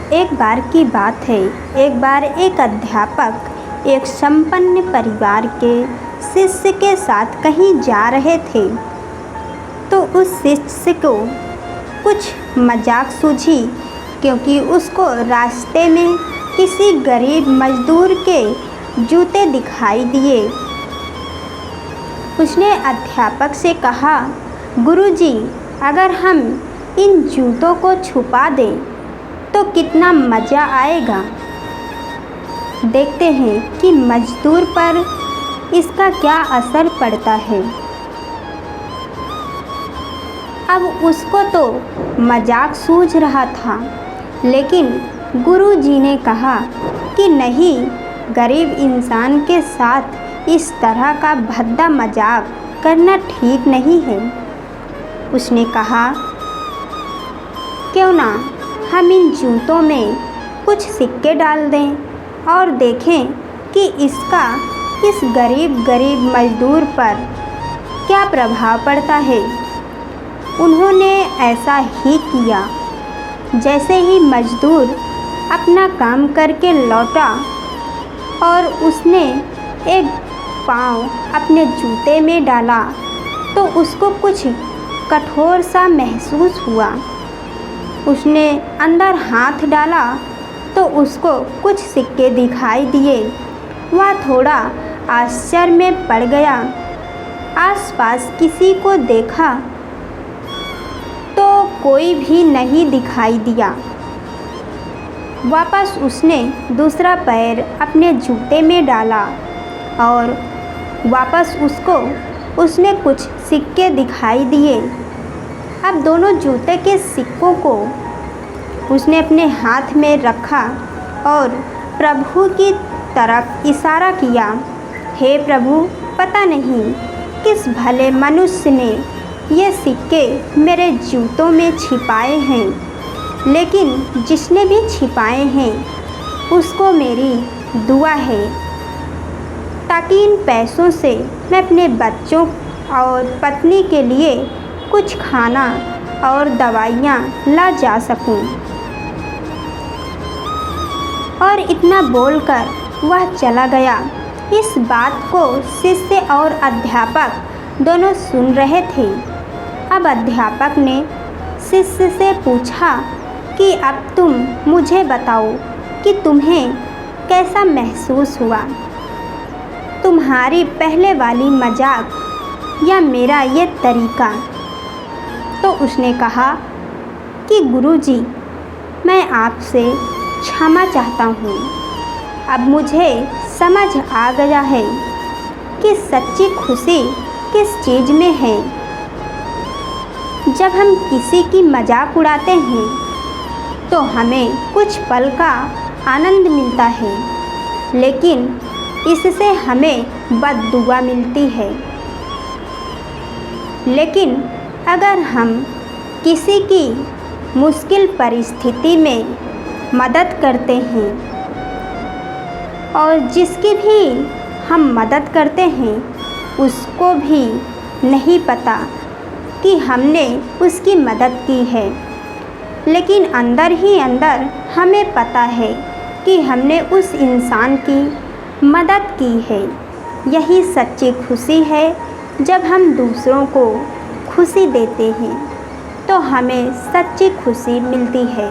एक बार की बात है। एक बार एक अध्यापक एक संपन्न परिवार के शिष्य के साथ कहीं जा रहे थे, तो उस शिष्य को कुछ मजाक सूझी, क्योंकि उसको रास्ते में किसी गरीब मजदूर के जूते दिखाई दिए। उसने अध्यापक से कहा, गुरुजी, अगर हम इन जूतों को छुपा दें तो कितना मज़ा आएगा। देखते हैं कि मजदूर पर इसका क्या असर पड़ता है। अब उसको तो मजाक सूझ रहा था, लेकिन गुरुजी ने कहा कि नहीं, गरीब इंसान के साथ इस तरह का भद्दा मजाक करना ठीक नहीं है। उसने कहा, क्यों ना हम इन जूतों में कुछ सिक्के डाल दें और देखें कि इसका इस गरीब मजदूर पर क्या प्रभाव पड़ता है। उन्होंने ऐसा ही किया। जैसे ही मजदूर अपना काम करके लौटा और उसने एक पाँव अपने जूते में डाला, तो उसको कुछ कठोर सा महसूस हुआ। उसने अंदर हाथ डाला तो उसको कुछ सिक्के दिखाई दिए। वह थोड़ा आश्चर्य में पड़ गया। आसपास किसी को देखा तो कोई भी नहीं दिखाई दिया। वापस उसने दूसरा पैर अपने जूते में डाला और वापस उसमें कुछ सिक्के दिखाई दिए। अब दोनों जूते के सिक्कों को उसने अपने हाथ में रखा और प्रभु की तरफ इशारा किया। हे प्रभु, पता नहीं किस भले मनुष्य ने ये सिक्के मेरे जूतों में छिपाए हैं, लेकिन जिसने भी छिपाए हैं उसको मेरी दुआ है, ताकि इन पैसों से मैं अपने बच्चों और पत्नी के लिए कुछ खाना और दवाइयाँ ला जा सकूं। और इतना बोलकर वह चला गया। इस बात को शिष्य और अध्यापक दोनों सुन रहे थे। अब अध्यापक ने शिष्य से पूछा कि अब तुम मुझे बताओ कि तुम्हें कैसा महसूस हुआ, तुम्हारी पहले वाली मजाक या मेरा ये तरीका। तो उसने कहा कि गुरुजी, मैं आपसे क्षमा चाहता हूँ। अब मुझे समझ आ गया है कि सच्ची खुशी किस चीज़ में है। जब हम किसी की मजाक उड़ाते हैं तो हमें कुछ पल का आनंद मिलता है, लेकिन इससे हमें बद्दुआ मिलती है। लेकिन अगर हम किसी की मुश्किल परिस्थिति में मदद करते हैं और जिसकी भी हम मदद करते हैं उसको भी नहीं पता कि हमने उसकी मदद की है, लेकिन अंदर ही अंदर हमें पता है कि हमने उस इंसान की मदद की है। यही सच्ची खुशी है। जब हम दूसरों को खुशी देते हैं तो हमें सच्ची खुशी मिलती है।